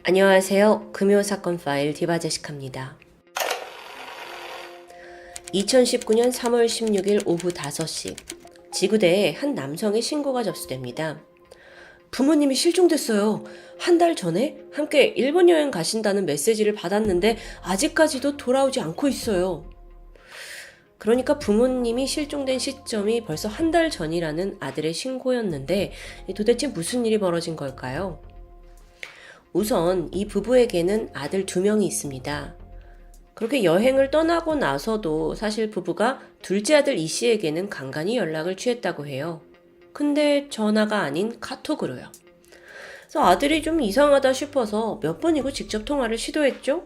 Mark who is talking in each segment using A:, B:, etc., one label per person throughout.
A: 안녕하세요. 금요사건 파일 디바제시카입니다. 2019년 3월 16일 오후 5시 지구대에 한 남성의 신고가 접수됩니다. 부모님이 실종됐어요. 한 달 전에 함께 일본 여행 가신다는 메시지를 받았는데 아직까지도 돌아오지 않고 있어요. 그러니까 부모님이 실종된 시점이 벌써 한 달 전이라는 아들의 신고였는데 도대체 무슨 일이 벌어진 걸까요? 우선 이 부부에게는 아들 2명이 있습니다. 그렇게 여행을 떠나고 나서도 사실 부부가 둘째 아들 이 씨에게는 간간히 연락을 취했다고 해요. 근데 전화가 아닌 카톡으로요. 그래서 아들이 좀 이상하다 싶어서 몇 번이고 직접 통화를 시도했죠.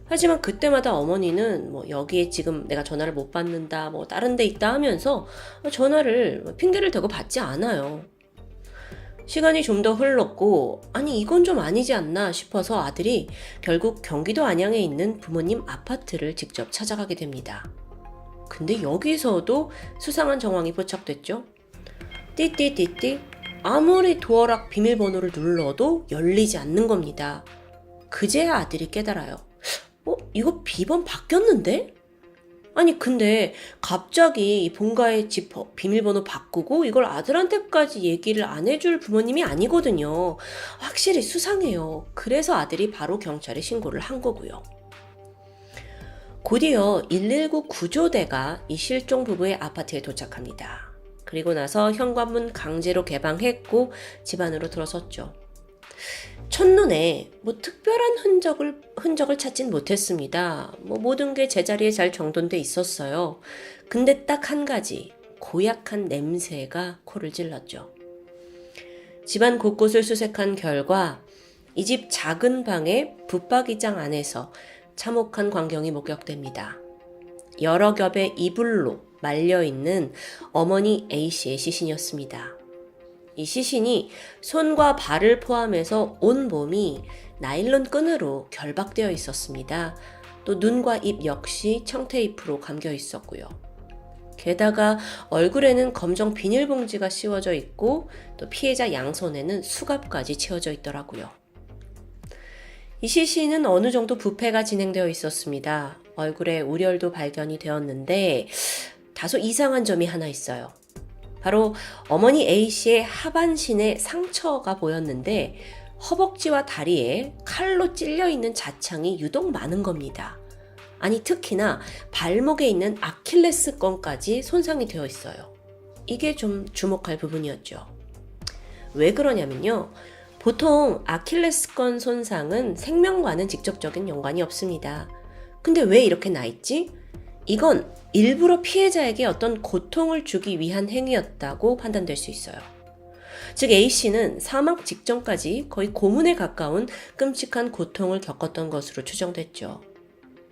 A: 하지만 그때마다 어머니는 여기에 지금 내가 전화를 못 받는다, 다른 데 있다 하면서 전화를 핑계를 대고 받지 않아요. 시간이 좀 더 흘렀고 아니 이건 좀 아니지 않나 싶어서 아들이 결국 경기도 안양에 있는 부모님 아파트를 직접 찾아가게 됩니다. 근데 여기서도 수상한 정황이 포착됐죠. 띠띠띠띠 아무리 도어락 비밀번호를 눌러도 열리지 않는 겁니다. 그제야 아들이 깨달아요. 이거 비번 바뀌었는데? 아니 근데 갑자기 본가의 집 비밀번호 바꾸고 이걸 아들한테까지 얘기를 안 해줄 부모님이 아니거든요. 확실히 수상해요. 그래서 아들이 바로 경찰에 신고를 한 거고요. 곧이어 119 구조대가 이 실종 부부의 아파트에 도착합니다. 그리고 나서 현관문 강제로 개방했고 집 안으로 들어섰죠. 첫눈에 특별한 흔적을 찾진 못했습니다. 모든 게 제자리에 잘 정돈돼 있었어요. 근데 딱 한 가지, 고약한 냄새가 코를 찔렀죠. 집안 곳곳을 수색한 결과 이 집 작은 방의 붙박이장 안에서 참혹한 광경이 목격됩니다. 여러 겹의 이불로 말려있는 어머니 A씨의 시신이었습니다. 이 시신이 손과 발을 포함해서 온 몸이 나일론 끈으로 결박되어 있었습니다. 또 눈과 입 역시 청테이프로 감겨 있었고요. 게다가 얼굴에는 검정 비닐봉지가 씌워져 있고 또 피해자 양손에는 수갑까지 채워져 있더라고요. 이 시신은 어느 정도 부패가 진행되어 있었습니다. 얼굴에 우열도 발견이 되었는데 다소 이상한 점이 하나 있어요. 바로 어머니 A씨의 하반신에 상처가 보였는데 허벅지와 다리에 칼로 찔려있는 자창이 유독 많은 겁니다. 아니 특히나 발목에 있는 아킬레스건까지 손상이 되어 있어요. 이게 좀 주목할 부분이었죠. 왜 그러냐면요. 보통 아킬레스건 손상은 생명과는 직접적인 연관이 없습니다. 근데 왜 이렇게 나 있지? 이건 일부러 피해자에게 어떤 고통을 주기 위한 행위였다고 판단될 수 있어요. 즉 A씨는 사망 직전까지 거의 고문에 가까운 끔찍한 고통을 겪었던 것으로 추정됐죠.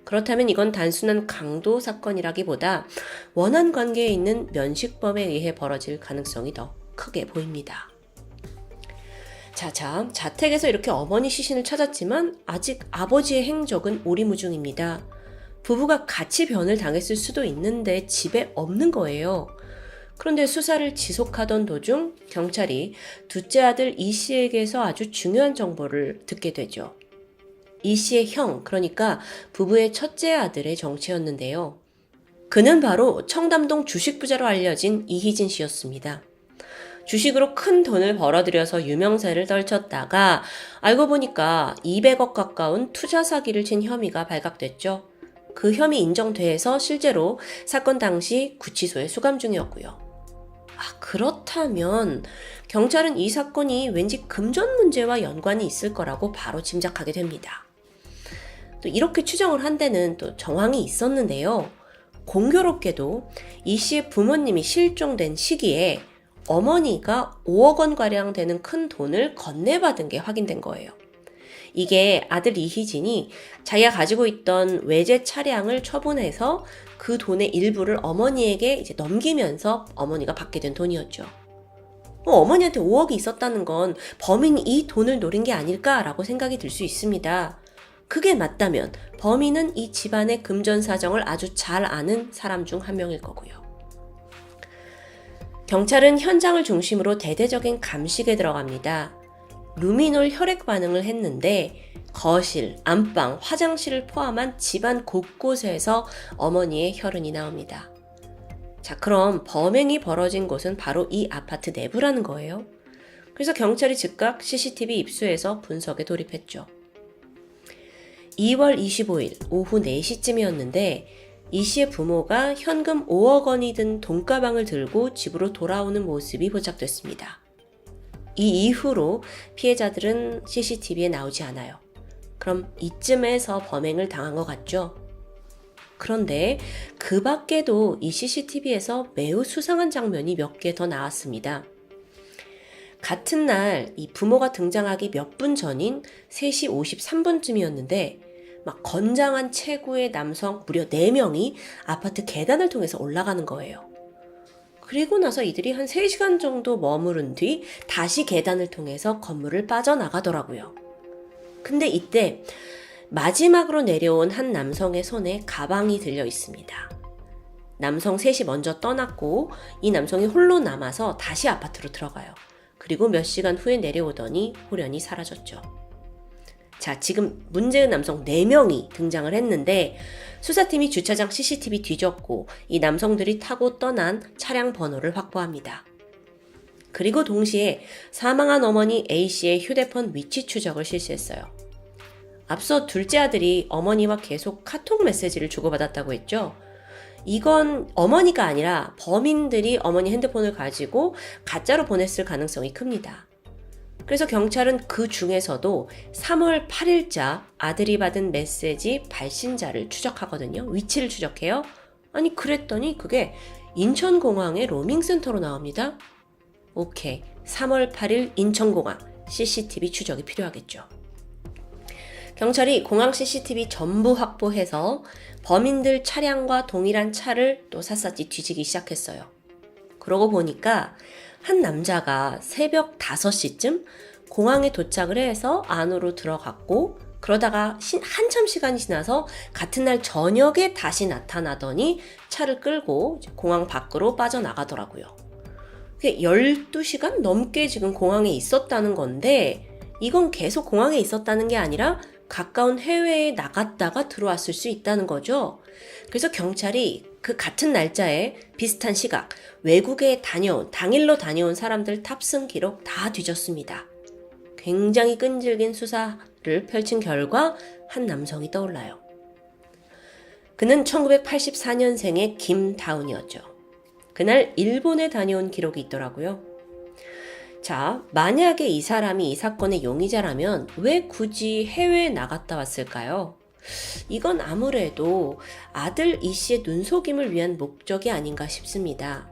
A: 그렇다면 이건 단순한 강도 사건이라기보다 원한 관계에 있는 면식범에 의해 벌어질 가능성이 더 크게 보입니다. 자택에서 이렇게 어머니 시신을 찾았지만 아직 아버지의 행적은 오리무중입니다. 부부가 같이 변을 당했을 수도 있는데 집에 없는 거예요. 그런데 수사를 지속하던 도중 경찰이 둘째 아들 이 씨에게서 아주 중요한 정보를 듣게 되죠. 이 씨의 형, 그러니까 부부의 첫째 아들의 정체였는데요. 그는 바로 청담동 주식부자로 알려진 이희진 씨였습니다. 주식으로 큰 돈을 벌어들여서 유명세를 떨쳤다가 알고 보니까 200억 가까운 투자 사기를 친 혐의가 발각됐죠. 그 혐의 인정돼서 실제로 사건 당시 구치소에 수감 중이었고요. 그렇다면 경찰은 이 사건이 왠지 금전 문제와 연관이 있을 거라고 바로 짐작하게 됩니다. 또 이렇게 추정을 한 데는 또 정황이 있었는데요. 공교롭게도 이 씨의 부모님이 실종된 시기에 어머니가 5억 원가량 되는 큰 돈을 건네받은 게 확인된 거예요. 이게 아들 이희진이 자기가 가지고 있던 외제 차량을 처분해서 그 돈의 일부를 어머니에게 이제 넘기면서 어머니가 받게 된 돈이었죠. 어머니한테 5억이 있었다는 건 범인이 이 돈을 노린 게 아닐까라고 생각이 들 수 있습니다. 그게 맞다면 범인은 이 집안의 금전 사정을 아주 잘 아는 사람 중 한 명일 거고요. 경찰은 현장을 중심으로 대대적인 감식에 들어갑니다. 루미놀 혈액 반응을 했는데 거실, 안방, 화장실을 포함한 집안 곳곳에서 어머니의 혈흔이 나옵니다. 자, 그럼 범행이 벌어진 곳은 바로 이 아파트 내부라는 거예요. 그래서 경찰이 즉각 CCTV 입수해서 분석에 돌입했죠. 2월 25일 오후 4시쯤이었는데 이 씨의 부모가 현금 5억 원이 든 돈가방을 들고 집으로 돌아오는 모습이 포착됐습니다. 이 이후로 피해자들은 CCTV에 나오지 않아요. 그럼 이쯤에서 범행을 당한 것 같죠? 그런데 그 밖에도 이 CCTV에서 매우 수상한 장면이 몇 개 더 나왔습니다. 같은 날 이 부모가 등장하기 몇 분 전인 3시 53분쯤이었는데 막 건장한 체구의 남성 무려 4명이 아파트 계단을 통해서 올라가는 거예요. 그리고 나서 이들이 한 3시간 정도 머무른 뒤 다시 계단을 통해서 건물을 빠져나가더라고요. 근데 이때 마지막으로 내려온 한 남성의 손에 가방이 들려 있습니다. 남성 셋이 먼저 떠났고 이 남성이 홀로 남아서 다시 아파트로 들어가요. 그리고 몇 시간 후에 내려오더니 홀연히 사라졌죠. 자, 지금 문제의 남성 4명이 등장을 했는데 수사팀이 주차장 CCTV 뒤졌고 이 남성들이 타고 떠난 차량 번호를 확보합니다. 그리고 동시에 사망한 어머니 A씨의 휴대폰 위치 추적을 실시했어요. 앞서 둘째 아들이 어머니와 계속 카톡 메시지를 주고받았다고 했죠. 이건 어머니가 아니라 범인들이 어머니 핸드폰을 가지고 가짜로 보냈을 가능성이 큽니다. 그래서 경찰은 그 중에서도 3월 8일자 아들이 받은 메시지 발신자를 추적하거든요. 위치를 추적해요. 아니 그랬더니 그게 인천공항의 로밍센터로 나옵니다. 오케이, 3월 8일 인천공항 CCTV 추적이 필요하겠죠. 경찰이 공항 CCTV 전부 확보해서 범인들 차량과 동일한 차를 또 샅샅이 뒤지기 시작했어요. 그러고 보니까 한 남자가 새벽 5시쯤 공항에 도착을 해서 안으로 들어갔고 그러다가 한참 시간이 지나서 같은 날 저녁에 다시 나타나더니 차를 끌고 공항 밖으로 빠져나가더라고요. 그게 12시간 넘게 지금 공항에 있었다는 건데 이건 계속 공항에 있었다는 게 아니라 가까운 해외에 나갔다가 들어왔을 수 있다는 거죠. 그래서 경찰이 그 같은 날짜에 비슷한 시각, 외국에 당일로 다녀온 사람들 탑승 기록 다 뒤졌습니다. 굉장히 끈질긴 수사를 펼친 결과 한 남성이 떠올라요. 그는 1984년생의 김다운이었죠. 그날 일본에 다녀온 기록이 있더라고요. 자, 만약에 이 사람이 이 사건의 용의자라면 왜 굳이 해외에 나갔다 왔을까요? 이건 아무래도 아들 이 씨의 눈속임을 위한 목적이 아닌가 싶습니다.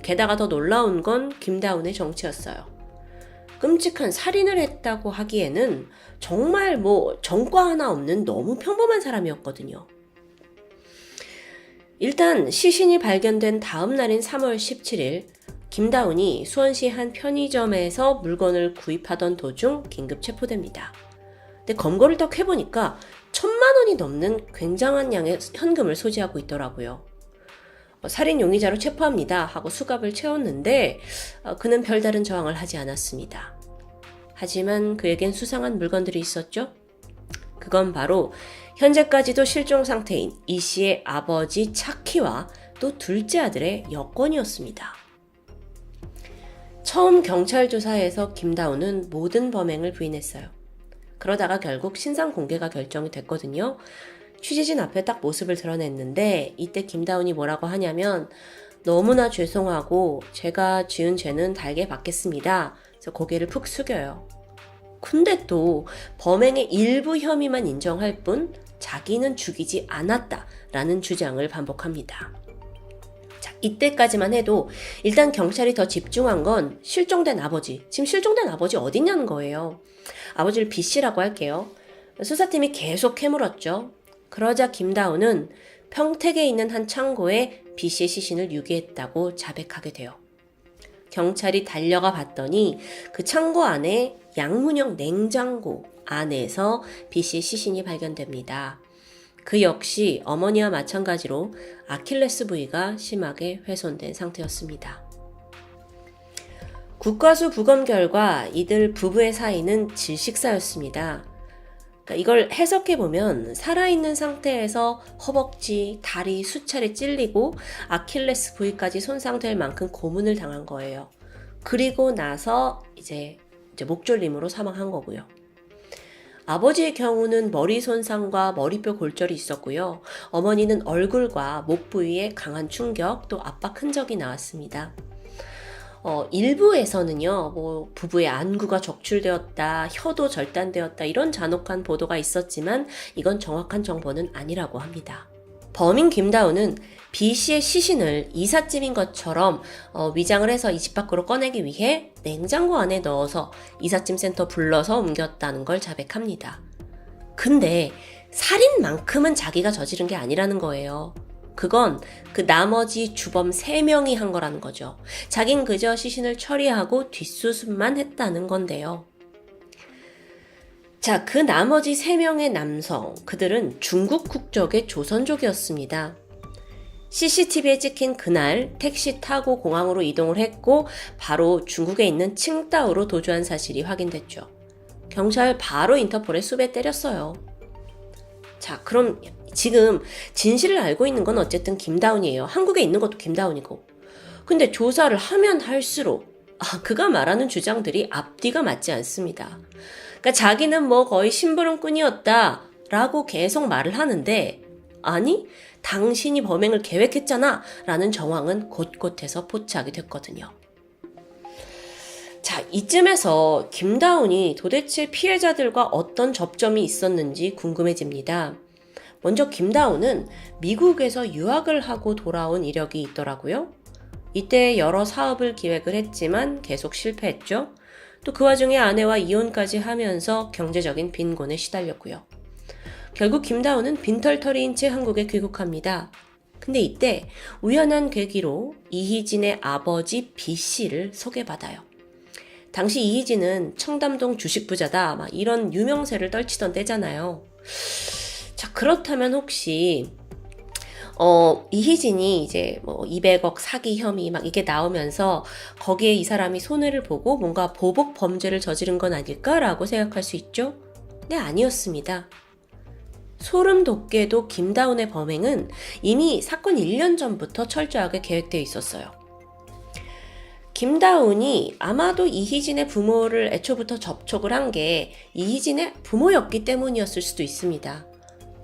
A: 게다가 더 놀라운 건 김다운의 정체였어요. 끔찍한 살인을 했다고 하기에는 정말 전과 하나 없는 너무 평범한 사람이었거든요. 일단 시신이 발견된 다음 날인 3월 17일 김다운이 수원시 한 편의점에서 물건을 구입하던 도중 긴급 체포됩니다. 근데 검거를 딱 해보니까 1,000만 원이 넘는 굉장한 양의 현금을 소지하고 있더라고요. 살인 용의자로 체포합니다 하고 수갑을 채웠는데 그는 별다른 저항을 하지 않았습니다. 하지만 그에겐 수상한 물건들이 있었죠. 그건 바로 현재까지도 실종 상태인 이 씨의 아버지 차키와 또 둘째 아들의 여권이었습니다. 처음 경찰 조사에서 김다운은 모든 범행을 부인했어요. 그러다가 결국 신상 공개가 결정이 됐거든요. 취재진 앞에 딱 모습을 드러냈는데 이때 김다운이 뭐라고 하냐면 너무나 죄송하고 제가 지은 죄는 달게 받겠습니다. 그래서 고개를 푹 숙여요. 근데 또 범행의 일부 혐의만 인정할 뿐 자기는 죽이지 않았다라는 주장을 반복합니다. 자, 이때까지만 해도 일단 경찰이 더 집중한 건 실종된 아버지, 지금 실종된 아버지 어딨냐는 거예요. 아버지를 B씨라고 할게요. 수사팀이 계속 캐물었죠. 그러자 김다운은 평택에 있는 한 창고에 B씨의 시신을 유기했다고 자백하게 돼요. 경찰이 달려가 봤더니 그 창고 안에 양문형 냉장고 안에서 B씨의 시신이 발견됩니다. 그 역시 어머니와 마찬가지로 아킬레스 부위가 심하게 훼손된 상태였습니다. 국과수 부검 결과 이들 부부의 사이는 질식사였습니다. 그러니까 이걸 해석해보면 살아있는 상태에서 허벅지, 다리 수차례 찔리고 아킬레스 부위까지 손상될 만큼 고문을 당한 거예요. 그리고 나서 이제 목졸림으로 사망한 거고요. 아버지의 경우는 머리 손상과 머리뼈 골절이 있었고요. 어머니는 얼굴과 목 부위에 강한 충격 또 압박 흔적이 나왔습니다. 일부에서는요, 부부의 안구가 적출되었다, 혀도 절단되었다, 이런 잔혹한 보도가 있었지만 이건 정확한 정보는 아니라고 합니다. 범인 김다우는 B 씨의 시신을 이삿짐인 것처럼 위장을 해서 이 집 밖으로 꺼내기 위해 냉장고 안에 넣어서 이삿짐 센터 불러서 옮겼다는 걸 자백합니다. 근데 살인만큼은 자기가 저지른 게 아니라는 거예요. 그건 그 나머지 주범 3명이 한 거라는 거죠. 자긴 그저 시신을 처리하고 뒷수습만 했다는 건데요. 자, 그 나머지 3명의 남성, 그들은 중국 국적의 조선족이었습니다. CCTV에 찍힌 그날 택시 타고 공항으로 이동을 했고 바로 중국에 있는 칭다오로 도주한 사실이 확인됐죠. 경찰 바로 인터폴에 수배 때렸어요. 자, 그럼 지금 진실을 알고 있는 건 어쨌든 김다운이에요. 한국에 있는 것도 김다운이고. 근데 조사를 하면 할수록 그가 말하는 주장들이 앞뒤가 맞지 않습니다. 그러니까 자기는 거의 심부름꾼이었다 라고 계속 말을 하는데 아니, 당신이 범행을 계획했잖아 라는 정황은 곳곳에서 포착이 됐거든요. 자, 이쯤에서 김다운이 도대체 피해자들과 어떤 접점이 있었는지 궁금해집니다. 먼저 김다운은 미국에서 유학을 하고 돌아온 이력이 있더라고요. 이때 여러 사업을 기획을 했지만 계속 실패했죠. 또 그 와중에 아내와 이혼까지 하면서 경제적인 빈곤에 시달렸고요. 결국 김다운은 빈털터리인 채 한국에 귀국합니다. 근데 이때 우연한 계기로 이희진의 아버지 B 씨를 소개받아요. 당시 이희진은 청담동 주식부자다 이런 유명세를 떨치던 때잖아요. 자, 그렇다면 혹시 이희진이 이제 200억 사기 혐의 이게 나오면서 거기에 이 사람이 손해를 보고 뭔가 보복 범죄를 저지른 건 아닐까라고 생각할 수 있죠? 네, 아니었습니다. 소름 돋게도 김다운의 범행은 이미 사건 1년 전부터 철저하게 계획되어 있었어요. 김다운이 아마도 이희진의 부모를 애초부터 접촉을 한 게 이희진의 부모였기 때문이었을 수도 있습니다.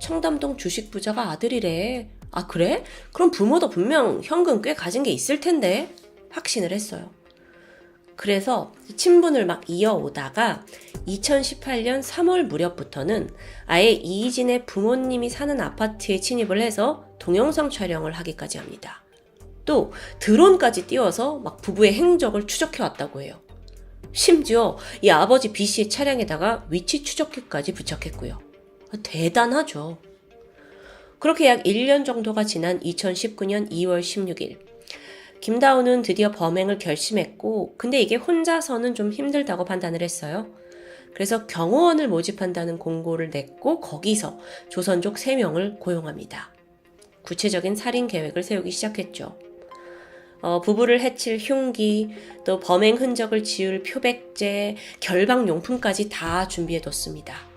A: 청담동 주식부자가 아들이래. 아, 그래? 그럼 부모도 분명 현금 꽤 가진 게 있을 텐데 확신을 했어요. 그래서 친분을 이어오다가 2018년 3월 무렵부터는 아예 이희진의 부모님이 사는 아파트에 침입을 해서 동영상 촬영을 하기까지 합니다. 또 드론까지 띄워서 부부의 행적을 추적해 왔다고 해요. 심지어 이 아버지 B 씨의 차량에다가 위치 추적기까지 부착했고요. 대단하죠. 그렇게 약 1년 정도가 지난 2019년 2월 16일 김다운은 드디어 범행을 결심했고 근데 이게 혼자서는 좀 힘들다고 판단을 했어요. 그래서 경호원을 모집한다는 공고를 냈고 거기서 조선족 3명을 고용합니다. 구체적인 살인 계획을 세우기 시작했죠. 부부를 해칠 흉기, 또 범행 흔적을 지울 표백제, 결방용품까지 다 준비해뒀습니다.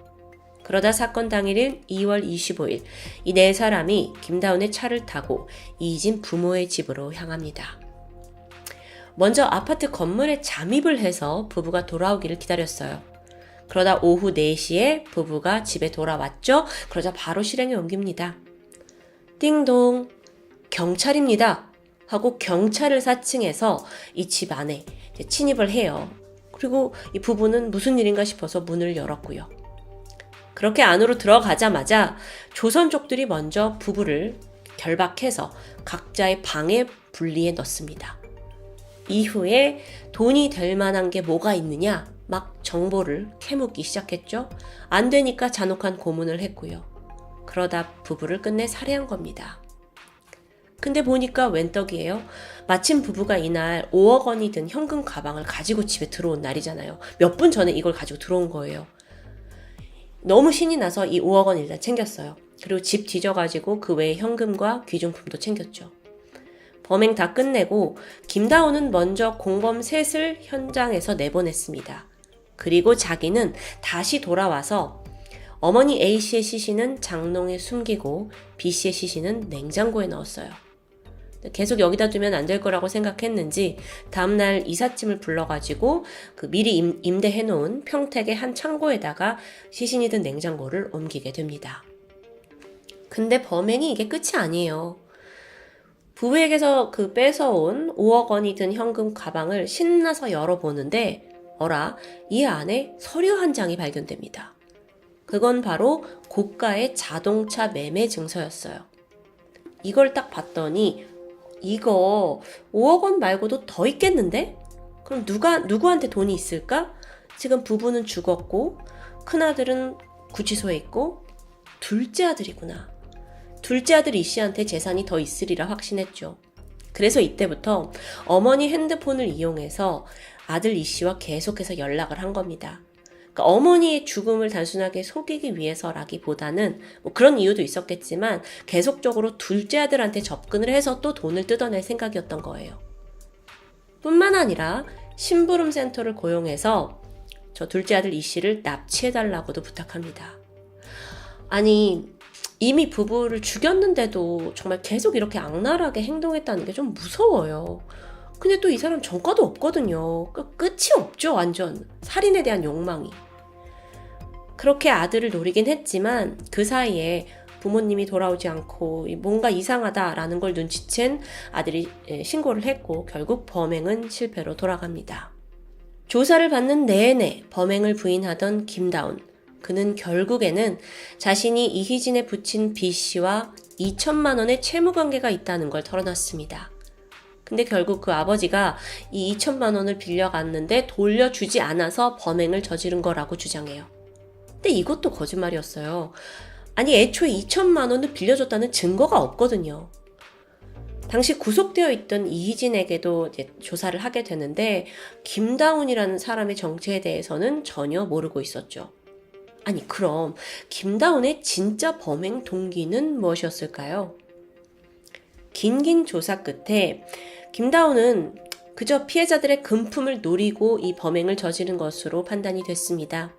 A: 그러다 사건 당일인 2월 25일 이 4사람이 김다운의 차를 타고 이희진 부모의 집으로 향합니다. 먼저 아파트 건물에 잠입을 해서 부부가 돌아오기를 기다렸어요. 그러다 오후 4시에 부부가 집에 돌아왔죠. 그러자 바로 실행에 옮깁니다. 띵동, 경찰입니다 하고 경찰을 사칭해서 이 집 안에 침입을 해요. 그리고 이 부부는 무슨 일인가 싶어서 문을 열었고요. 그렇게 안으로 들어가자마자 조선족들이 먼저 부부를 결박해서 각자의 방에 분리해 넣습니다. 이후에 돈이 될 만한 게 뭐가 있느냐 정보를 캐묻기 시작했죠. 안 되니까 잔혹한 고문을 했고요. 그러다 부부를 끝내 살해한 겁니다. 근데 보니까 웬 떡이에요? 마침 부부가 이날 5억 원이 든 현금 가방을 가지고 집에 들어온 날이잖아요. 몇 분 전에 이걸 가지고 들어온 거예요. 너무 신이 나서 이 5억 원 일단 챙겼어요. 그리고 집 뒤져가지고 그 외에 현금과 귀중품도 챙겼죠. 범행 다 끝내고 김다운은 먼저 공범 셋을 현장에서 내보냈습니다. 그리고 자기는 다시 돌아와서 어머니 A씨의 시신은 장롱에 숨기고 B씨의 시신은 냉장고에 넣었어요. 계속 여기다 두면 안 될 거라고 생각했는지 다음날 이삿짐을 불러가지고 그 미리 임대해놓은 평택의 한 창고에다가 시신이 든 냉장고를 옮기게 됩니다. 근데 범행이 이게 끝이 아니에요. 부부에게서 그 뺏어온 5억 원이 든 현금 가방을 신나서 열어보는데 어라, 이 안에 서류 한 장이 발견됩니다. 그건 바로 고가의 자동차 매매 증서였어요. 이걸 딱 봤더니 이거 5억 원 말고도 더 있겠는데? 그럼 누구한테 돈이 있을까? 지금 부부는 죽었고 큰아들은 구치소에 있고 둘째 아들이구나. 둘째 아들 이씨한테 재산이 더 있으리라 확신했죠. 그래서 이때부터 어머니 핸드폰을 이용해서 아들 이씨와 계속해서 연락을 한 겁니다. 그러니까 어머니의 죽음을 단순하게 속이기 위해서라기보다는 뭐 그런 이유도 있었겠지만 계속적으로 둘째 아들한테 접근을 해서 또 돈을 뜯어낼 생각이었던 거예요. 뿐만 아니라 심부름 센터를 고용해서 저 둘째 아들 이씨를 납치해달라고도 부탁합니다. 아니, 이미 부부를 죽였는데도 정말 계속 이렇게 악랄하게 행동했다는 게 좀 무서워요. 근데 또 이 사람 전과도 없거든요. 끝이 없죠, 완전. 살인에 대한 욕망이. 그렇게 아들을 노리긴 했지만 그 사이에 부모님이 돌아오지 않고 뭔가 이상하다라는 걸 눈치챈 아들이 신고를 했고 결국 범행은 실패로 돌아갑니다. 조사를 받는 내내 범행을 부인하던 김다운. 그는 결국에는 자신이 이희진에 붙인 B씨와 2천만 원의 채무관계가 있다는 걸 털어놨습니다. 근데 결국 그 아버지가 이 2천만 원을 빌려갔는데 돌려주지 않아서 범행을 저지른 거라고 주장해요. 근데 이것도 거짓말이었어요. 아니 애초에 2천만 원을 빌려줬다는 증거가 없거든요. 당시 구속되어 있던 이희진에게도 이제 조사를 하게 되는데 김다운이라는 사람의 정체에 대해서는 전혀 모르고 있었죠. 아니 그럼 김다운의 진짜 범행 동기는 무엇이었을까요? 긴 조사 끝에 김다운은 그저 피해자들의 금품을 노리고 이 범행을 저지른 것으로 판단이 됐습니다.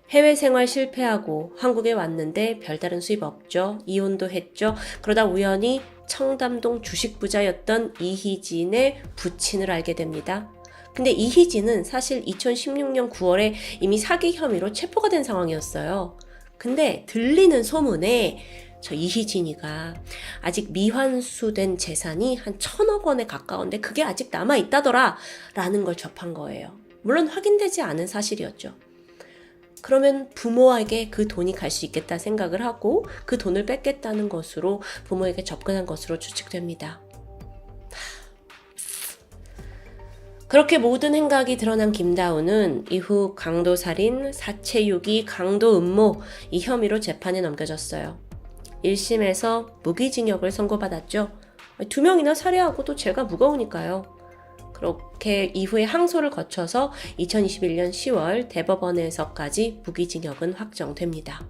A: 해외 생활 실패하고 한국에 왔는데 별다른 수입 없죠. 이혼도 했죠. 그러다 우연히 청담동 주식부자였던 이희진의 부친을 알게 됩니다. 근데 이희진은 사실 2016년 9월에 이미 사기 혐의로 체포가 된 상황이었어요. 근데 들리는 소문에 저 이희진이가 아직 미환수된 재산이 한 1,000억 원에 가까운데 그게 아직 남아있다더라 라는 걸 접한 거예요. 물론 확인되지 않은 사실이었죠. 그러면 부모에게 그 돈이 갈 수 있겠다 생각을 하고 그 돈을 뺏겠다는 것으로 부모에게 접근한 것으로 추측됩니다. 그렇게 모든 행각이 드러난 김다운은 이후 강도살인, 사체유기, 강도음모 이 혐의로 재판에 넘겨졌어요. 1심에서 무기징역을 선고받았죠. 2명이나 살해하고 또 죄가 무거우니까요. 그렇게 이후에 항소를 거쳐서 2021년 10월 대법원에서까지 무기징역은 확정됩니다.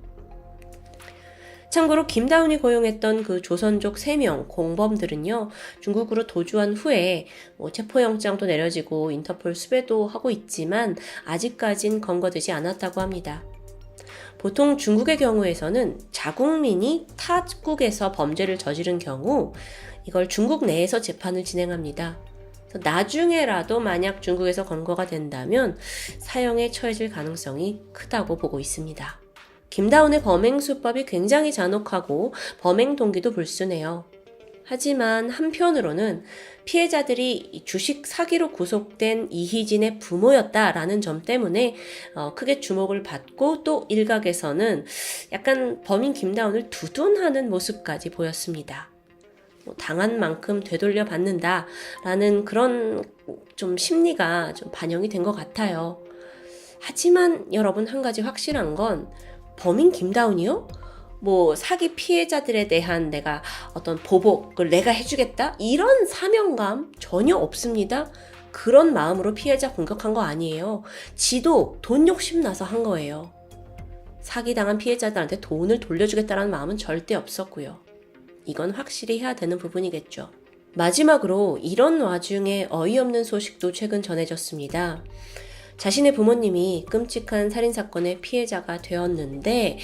A: 참고로 김다운이 고용했던 그 조선족 3명 공범들은요, 중국으로 도주한 후에 체포영장도 내려지고 인터폴 수배도 하고 있지만 아직까진 검거되지 않았다고 합니다. 보통 중국의 경우에서는 자국민이 타국에서 범죄를 저지른 경우 이걸 중국 내에서 재판을 진행합니다. 나중에라도 만약 중국에서 검거가 된다면 사형에 처해질 가능성이 크다고 보고 있습니다. 김다운의 범행 수법이 굉장히 잔혹하고 범행 동기도 불순해요. 하지만 한편으로는 피해자들이 주식 사기로 구속된 이희진의 부모였다라는 점 때문에 크게 주목을 받고 또 일각에서는 약간 범인 김다운을 두둔하는 모습까지 보였습니다. 당한 만큼 되돌려 받는다라는 그런 좀 심리가 좀 반영이 된 것 같아요. 하지만 여러분 한 가지 확실한 건 범인 김다운이요? 사기 피해자들에 대한 내가 어떤 보복을 내가 해주겠다? 이런 사명감 전혀 없습니다. 그런 마음으로 피해자 공격한 거 아니에요. 지도 돈 욕심 나서 한 거예요. 사기당한 피해자들한테 돈을 돌려주겠다는 마음은 절대 없었고요. 이건 확실히 해야 되는 부분이겠죠. 마지막으로 이런 와중에 어이없는 소식도 최근 전해졌습니다. 자신의 부모님이 끔찍한 살인사건의 피해자가 되었는데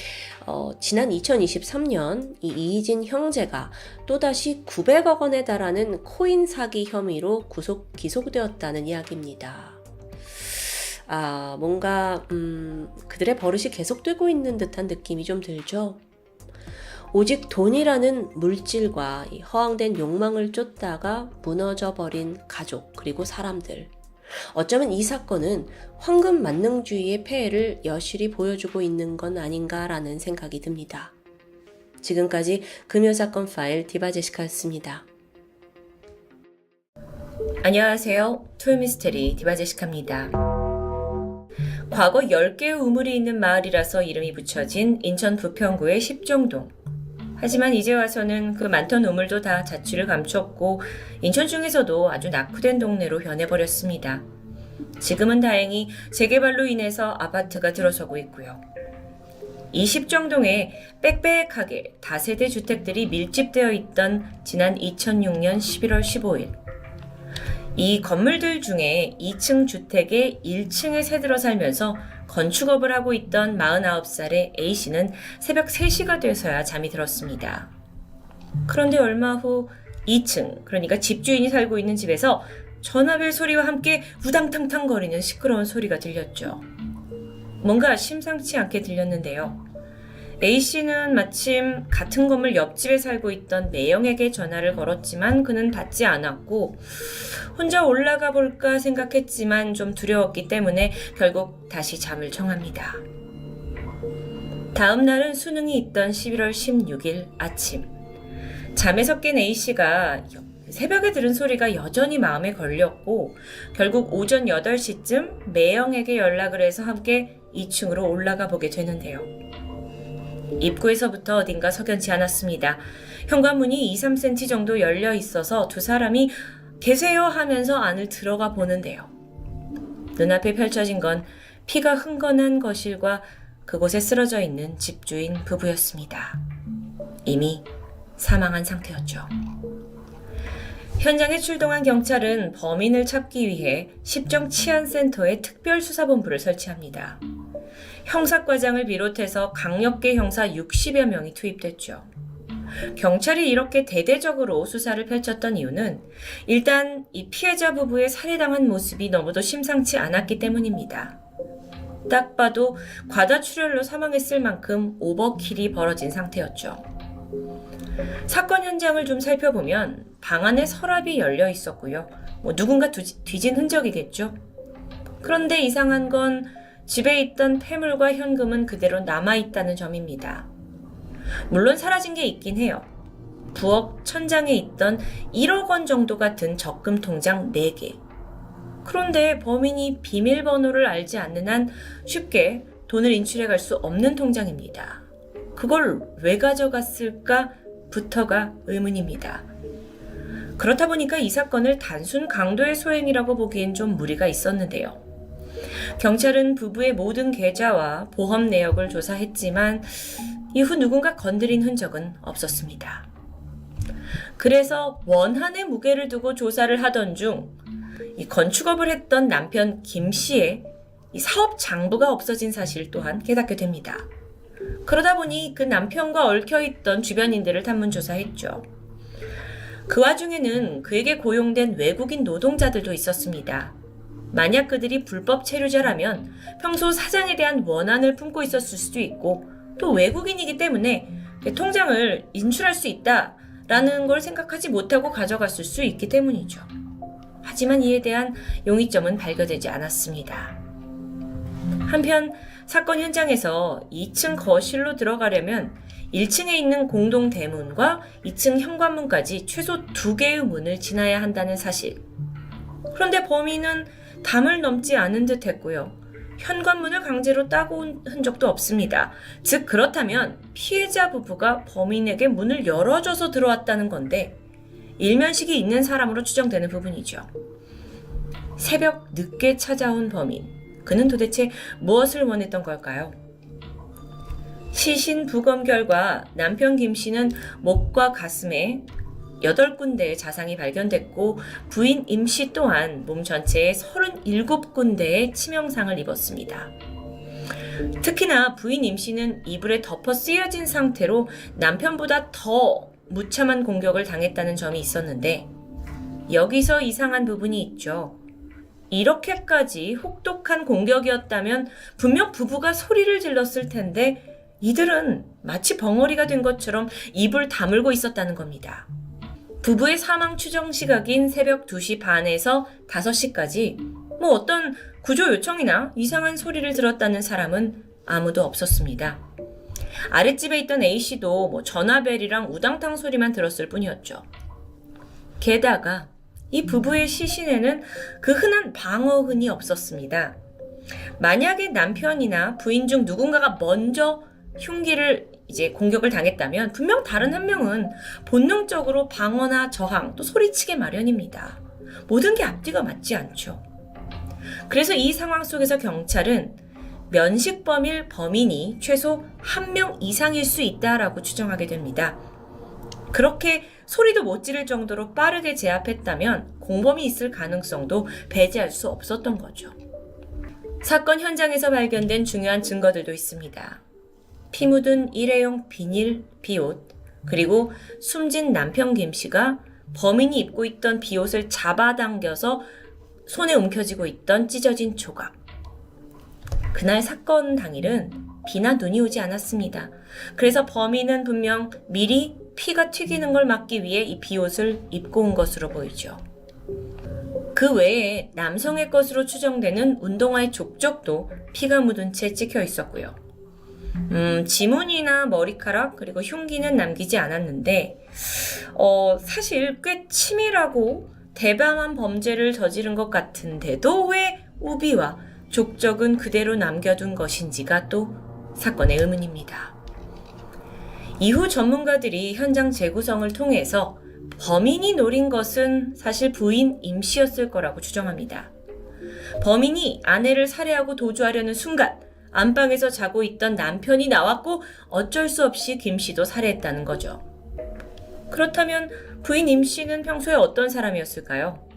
A: 지난 2023년 이 이희진 형제가 또다시 900억 원에 달하는 코인 사기 혐의로 기소되었다는 이야기입니다. 뭔가 그들의 버릇이 계속되고 있는 듯한 느낌이 좀 들죠. 오직 돈이라는 물질과 이 허황된 욕망을 쫓다가 무너져버린 가족 그리고 사람들. 어쩌면 이 사건은 황금 만능주의의 폐해를 여실히 보여주고 있는 건 아닌가라는 생각이 듭니다. 지금까지 금요사건 파일 디바제시카였습니다. 안녕하세요. 토요미스테리 디바제시카입니다. 과거 10개의 우물이 있는 마을이라서 이름이 붙여진 인천 부평구의 십정동. 하지만 이제 와서는 그 많던 우물도 다 자취를 감췄고 인천 중에서도 아주 낙후된 동네로 변해버렸습니다. 지금은 다행히 재개발로 인해서 아파트가 들어서고 있고요. 이 십정동에 빽빽하게 다세대 주택들이 밀집되어 있던 지난 2006년 11월 15일. 이 건물들 중에 2층 주택에 1층에 새들어 살면서 건축업을 하고 있던 49살의 A씨는 새벽 3시가 돼서야 잠이 들었습니다. 그런데 얼마 후 2층, 그러니까 집주인이 살고 있는 집에서 전화벨 소리와 함께 우당탕탕 거리는 시끄러운 소리가 들렸죠. 뭔가 심상치 않게 들렸는데요. A씨는 마침 같은 건물 옆집에 살고 있던 매형에게 전화를 걸었지만 그는 받지 않았고 혼자 올라가 볼까 생각했지만 좀 두려웠기 때문에 결국 다시 잠을 청합니다. 다음 날은 수능이 있던 11월 16일 아침. 잠에서 깬 A씨가 새벽에 들은 소리가 여전히 마음에 걸렸고 결국 오전 8시쯤 매형에게 연락을 해서 함께 2층으로 올라가 보게 되는데요. 입구에서부터 어딘가 석연치 않았습니다. 현관문이 2-3cm 정도 열려 있어서 두 사람이 계세요 하면서 안을 들어가 보는데요. 눈앞에 펼쳐진 건 피가 흥건한 거실과 그곳에 쓰러져 있는 집주인 부부였습니다. 이미 사망한 상태였죠. 현장에 출동한 경찰은 범인을 찾기 위해 십정치안센터에 특별수사본부를 설치합니다. 형사과장을 비롯해서 강력계 형사 60여 명이 투입됐죠. 경찰이 이렇게 대대적으로 수사를 펼쳤던 이유는 일단 이 피해자 부부의 살해당한 모습이 너무도 심상치 않았기 때문입니다. 딱 봐도 과다출혈로 사망했을 만큼 오버킬이 벌어진 상태였죠. 사건 현장을 좀 살펴보면 방 안에 서랍이 열려 있었고요. 누군가 뒤진 흔적이겠죠. 그런데 이상한 건 집에 있던 폐물과 현금은 그대로 남아있다는 점입니다. 물론 사라진 게 있긴 해요. 부엌 천장에 있던 1억 원 정도가 든 적금 통장 4개. 그런데 범인이 비밀번호를 알지 않는 한 쉽게 돈을 인출해 갈 수 없는 통장입니다. 그걸 왜 가져갔을까부터가 의문입니다. 그렇다 보니까 이 사건을 단순 강도의 소행이라고 보기엔 좀 무리가 있었는데요. 경찰은 부부의 모든 계좌와 보험 내역을 조사했지만 이후 누군가 건드린 흔적은 없었습니다. 그래서 원한의 무게를 두고 조사를 하던 중 이 건축업을 했던 남편 김 씨의 이 사업 장부가 없어진 사실 또한 깨닫게 됩니다. 그러다 보니 그 남편과 얽혀있던 주변인들을 탐문 조사했죠. 그 와중에는 그에게 고용된 외국인 노동자들도 있었습니다. 만약 그들이 불법 체류자라면 평소 사장에 대한 원한을 품고 있었을 수도 있고 또 외국인이기 때문에 통장을 인출할 수 있다라는 걸 생각하지 못하고 가져갔을 수 있기 때문이죠. 하지만 이에 대한 용의점은 발견되지 않았습니다. 한편 사건 현장에서 2층 거실로 들어가려면 1층에 있는 공동 대문과 2층 현관문까지 최소 2개의 문을 지나야 한다는 사실. 그런데 범인은 담을 넘지 않은 듯 했고요. 현관문을 강제로 따고 온 흔적도 없습니다. 즉 그렇다면 피해자 부부가 범인에게 문을 열어줘서 들어왔다는 건데 일면식이 있는 사람으로 추정되는 부분이죠. 새벽 늦게 찾아온 범인. 그는 도대체 무엇을 원했던 걸까요? 시신 부검 결과 남편 김 씨는 목과 가슴에 8군데의 자상이 발견됐고 부인 임씨 또한 몸 전체에 37군데의 치명상을 입었습니다. 특히나 부인 임씨는 이불에 덮어 쓰여진 상태로 남편보다 더 무참한 공격을 당했다는 점이 있었는데 여기서 이상한 부분이 있죠. 이렇게까지 혹독한 공격이었다면 분명 부부가 소리를 질렀을 텐데 이들은 마치 벙어리가 된 것처럼 입을 다물고 있었다는 겁니다. 부부의 사망 추정 시각인 새벽 2시 반에서 5시까지 어떤 구조 요청이나 이상한 소리를 들었다는 사람은 아무도 없었습니다. 아랫집에 있던 A씨도 전화벨이랑 우당탕 소리만 들었을 뿐이었죠. 게다가 이 부부의 시신에는 그 흔한 방어흔이 없었습니다. 만약에 남편이나 부인 중 누군가가 먼저 흉기를 공격을 당했다면 분명 다른 한 명은 본능적으로 방어나 저항 또 소리치게 마련입니다. 모든 게 앞뒤가 맞지 않죠. 그래서 이 상황 속에서 경찰은 면식범일 범인이 최소 1명 이상일 수 있다라고 추정하게 됩니다. 그렇게 소리도 못 지를 정도로 빠르게 제압했다면 공범이 있을 가능성도 배제할 수 없었던 거죠. 사건 현장에서 발견된 중요한 증거들도 있습니다. 피 묻은 일회용 비닐 비옷, 그리고 숨진 남편 김씨가 범인이 입고 있던 비옷을 잡아당겨서 손에 움켜쥐고 있던 찢어진 조각. 그날 사건 당일은 비나 눈이 오지 않았습니다. 그래서 범인은 분명 미리 피가 튀기는 걸 막기 위해 이 비옷을 입고 온 것으로 보이죠. 그 외에 남성의 것으로 추정되는 운동화의 족적도 피가 묻은 채 찍혀 있었고요. 지문이나 머리카락 그리고 흉기는 남기지 않았는데 사실 꽤 치밀하고 대담한 범죄를 저지른 것 같은데도 왜 우비와 족적은 그대로 남겨둔 것인지가 또 사건의 의문입니다. 이후 전문가들이 현장 재구성을 통해서 범인이 노린 것은 사실 부인 임씨였을 거라고 추정합니다. 범인이 아내를 살해하고 도주하려는 순간 안방에서 자고 있던 남편이 나왔고 어쩔 수 없이 김씨도 살해했다는 거죠. 그렇다면 부인 임씨는 평소에 어떤 사람이었을까요?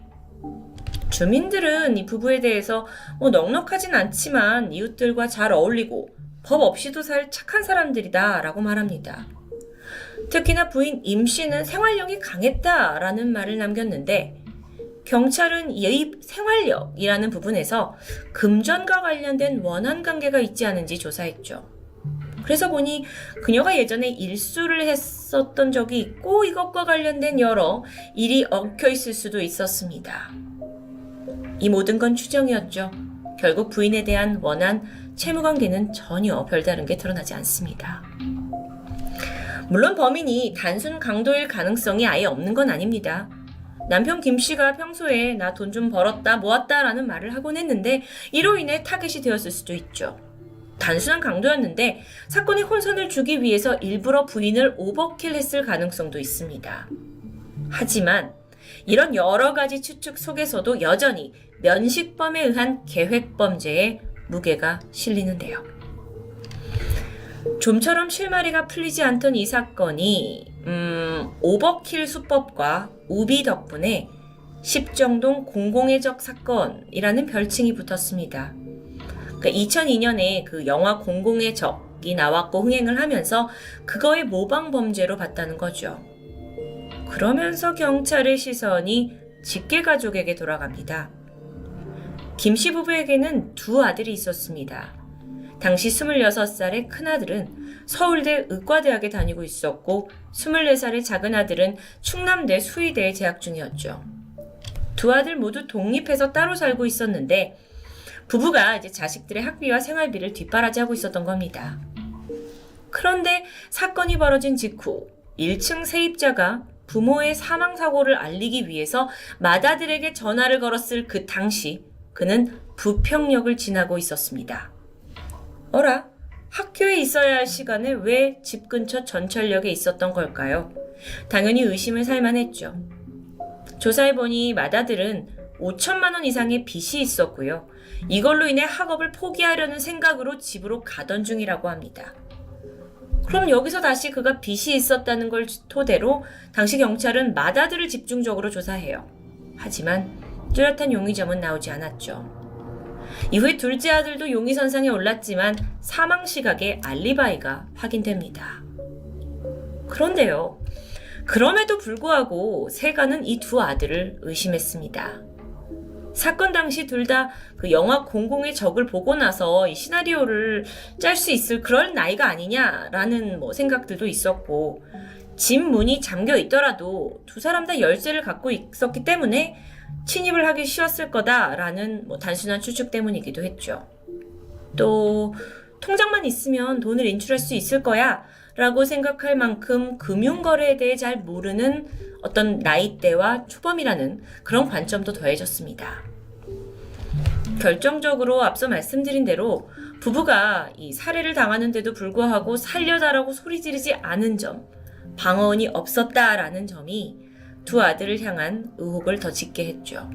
A: 주민들은 이 부부에 대해서 넉넉하진 않지만 이웃들과 잘 어울리고 법 없이도 살 착한 사람들이다 라고 말합니다. 특히나 부인 임씨는 생활력이 강했다라는 말을 남겼는데 경찰은 이 생활력이라는 부분에서 금전과 관련된 원한 관계가 있지 않은지 조사했죠. 그래서 보니 그녀가 예전에 일수를 했었던 적이 있고 이것과 관련된 여러 일이 얽혀 있을 수도 있었습니다. 이 모든 건 추정이었죠. 결국 부인에 대한 원한 채무관계는 전혀 별다른 게 드러나지 않습니다. 물론 범인이 단순 강도일 가능성이 아예 없는 건 아닙니다. 남편 김씨가 평소에 나 돈 좀 벌었다 모았다 라는 말을 하곤 했는데 이로 인해 타겟이 되었을 수도 있죠. 단순한 강도였는데 사건에 혼선을 주기 위해서 일부러 부인을 오버킬 했을 가능성도 있습니다. 하지만 이런 여러 가지 추측 속에서도 여전히 면식범에 의한 계획범죄에 무게가 실리는데요. 좀처럼 실마리가 풀리지 않던 이 사건이 오버킬 수법과 우비 덕분에 십정동 공공의 적 사건이라는 별칭이 붙었습니다. 그러니까 2002년에 그 영화 공공의 적이 나왔고 흥행을 하면서 그거의 모방 범죄로 봤다는 거죠. 그러면서 경찰의 시선이 직계 가족에게 돌아갑니다. 김씨 부부에게는 두 아들이 있었습니다. 당시 26살의 큰아들은 서울대 의과대학에 다니고 있었고 24살의 작은아들은 충남대 수의대에 재학 중이었죠. 두 아들 모두 독립해서 따로 살고 있었는데 부부가 자식들의 학비와 생활비를 뒷바라지하고 있었던 겁니다. 그런데 사건이 벌어진 직후 1층 세입자가 부모의 사망사고를 알리기 위해서 맏아들에게 전화를 걸었을 그 당시 그는 부평역을 지나고 있었습니다. 어라? 학교에 있어야 할 시간에 왜 집 근처 전철역에 있었던 걸까요? 당연히 의심을 살만했죠. 조사해보니 맏아들은 5천만 원 이상의 빚이 있었고요. 이걸로 인해 학업을 포기하려는 생각으로 집으로 가던 중이라고 합니다. 그럼 여기서 다시 그가 빚이 있었다는 걸 토대로 당시 경찰은 맏아들을 집중적으로 조사해요. 하지만 뚜렷한 용의점은 나오지 않았죠. 이후에 둘째 아들도 용의선상에 올랐지만 사망 시각에 알리바이가 확인됩니다. 그런데요. 그럼에도 불구하고 세간은 이 두 아들을 의심했습니다. 사건 당시 둘 다 그 영화 00의 적을 보고 나서 이 시나리오를 짤 수 있을 그럴 나이가 아니냐라는 생각들도 있었고, 집 문이 잠겨 있더라도 두 사람 다 열쇠를 갖고 있었기 때문에 침입을 하기 쉬웠을 거다라는 단순한 추측 때문이기도 했죠. 또 통장만 있으면 돈을 인출할 수 있을 거야 라고 생각할 만큼 금융거래에 대해 잘 모르는 어떤 나이대와 초범이라는 그런 관점도 더해졌습니다. 결정적으로 앞서 말씀드린 대로 부부가 이 살해를 당하는데도 불구하고 살려달라고 소리 지르지 않은 점, 방어원이 없었다라는 점이 두 아들을 향한 의혹을 더 짙게 했죠.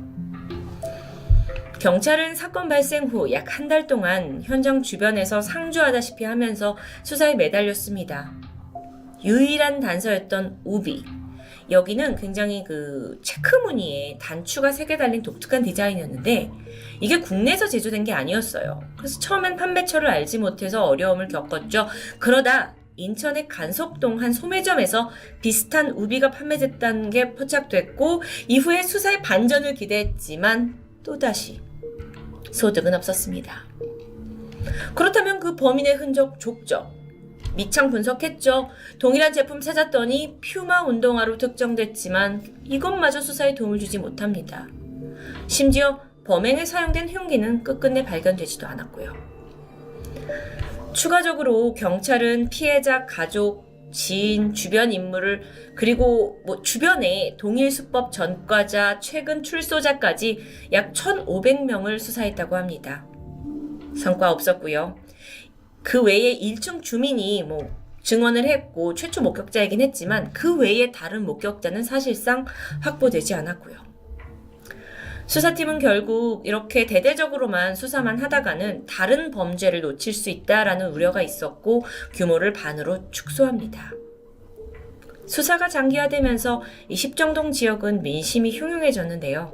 A: 경찰은 사건 발생 후 약 한 달 동안 현장 주변에서 상주하다시피 하면서 수사에 매달렸습니다. 유일한 단서였던 우비. 여기는 굉장히 그 체크 무늬에 단추가 3개 달린 독특한 디자인이었는데 이게 국내에서 제조된 게 아니었어요. 그래서 처음엔 판매처를 알지 못해서 어려움을 겪었죠. 그러다 인천의 간석동 한 소매점에서 비슷한 우비가 판매됐다는 게 포착됐고 이후에 수사의 반전을 기대했지만 또다시 소득은 없었습니다. 그렇다면 그 범인의 흔적 족적. 밑창 분석했죠. 동일한 제품 찾았더니 퓨마 운동화로 특정됐지만 이것마저 수사에 도움을 주지 못합니다. 심지어 범행에 사용된 흉기는 끝끝내 발견되지도 않았고요. 추가적으로 경찰은 피해자 가족, 지인, 주변 인물을 그리고 주변에 동일 수법 전과자, 최근 출소자까지 약 1,500명을 수사했다고 합니다. 성과 없었고요. 그 외에 1층 주민이 증언을 했고 최초 목격자이긴 했지만 그 외에 다른 목격자는 사실상 확보되지 않았고요. 수사팀은 결국 이렇게 대대적으로만 수사만 하다가는 다른 범죄를 놓칠 수 있다라는 우려가 있었고 규모를 반으로 축소합니다. 수사가 장기화되면서 이 십정동 지역은 민심이 흉흉해졌는데요.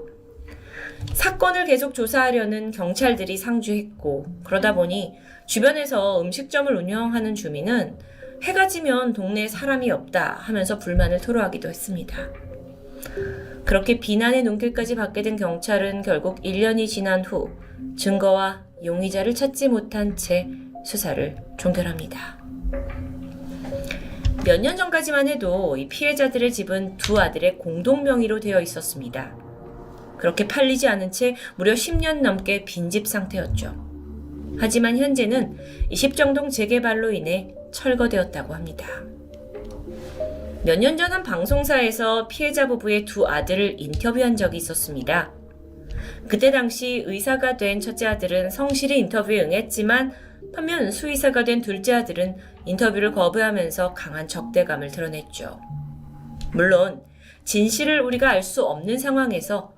A: 사건을 계속 조사하려는 경찰들이 상주했고 그러다 보니 주변에서 음식점을 운영하는 주민은 해가 지면 동네에 사람이 없다 하면서 불만을 토로하기도 했습니다. 그렇게 비난의 눈길까지 받게 된 경찰은 결국 1년이 지난 후 증거와 용의자를 찾지 못한 채 수사를 종결합니다. 몇 년 전까지만 해도 이 피해자들의 집은 두 아들의 공동 명의로 되어 있었습니다. 그렇게 팔리지 않은 채 무려 10년 넘게 빈집 상태였죠. 하지만 현재는 이 십정동 재개발로 인해 철거되었다고 합니다. 몇 년 전 한 방송사에서 피해자 부부의 두 아들을 인터뷰한 적이 있었습니다. 그때 당시 의사가 된 첫째 아들은 성실히 인터뷰에 응했지만 반면 수의사가 된 둘째 아들은 인터뷰를 거부하면서 강한 적대감을 드러냈죠. 물론 진실을 우리가 알 수 없는 상황에서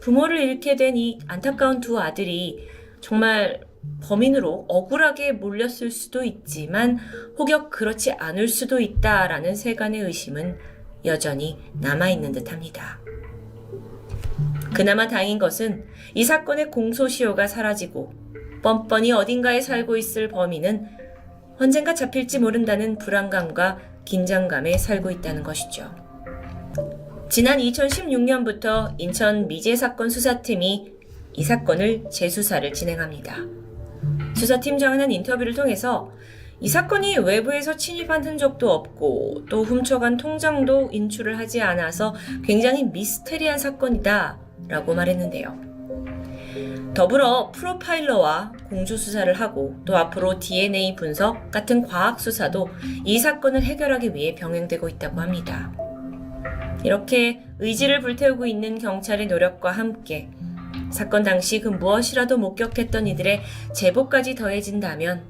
A: 부모를 잃게 된 이 안타까운 두 아들이 정말 범인으로 억울하게 몰렸을 수도 있지만 혹여 그렇지 않을 수도 있다라는 세간의 의심은 여전히 남아있는 듯합니다. 그나마 다행인 것은 이 사건의 공소시효가 사라지고 뻔뻔히 어딘가에 살고 있을 범인은 언젠가 잡힐지 모른다는 불안감과 긴장감에 살고 있다는 것이죠. 지난 2016년부터 인천 미제 사건 수사팀이 이 사건을 재수사를 진행합니다. 수사팀장은 한 인터뷰를 통해서 이 사건이 외부에서 침입한 흔적도 없고 또 훔쳐간 통장도 인출을 하지 않아서 굉장히 미스테리한 사건이다 라고 말했는데요. 더불어 프로파일러와 공조수사를 하고 또 앞으로 DNA 분석 같은 과학수사도 이 사건을 해결하기 위해 병행되고 있다고 합니다. 이렇게 의지를 불태우고 있는 경찰의 노력과 함께 사건 당시 그 무엇이라도 목격했던 이들의 제보까지 더해진다면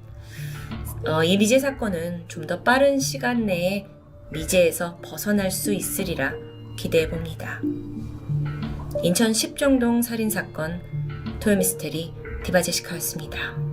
A: 이 미제 사건은 좀 더 빠른 시간 내에 미제에서 벗어날 수 있으리라 기대해봅니다. 인천 십정동 살인사건 토요미스테리 디바제시카였습니다.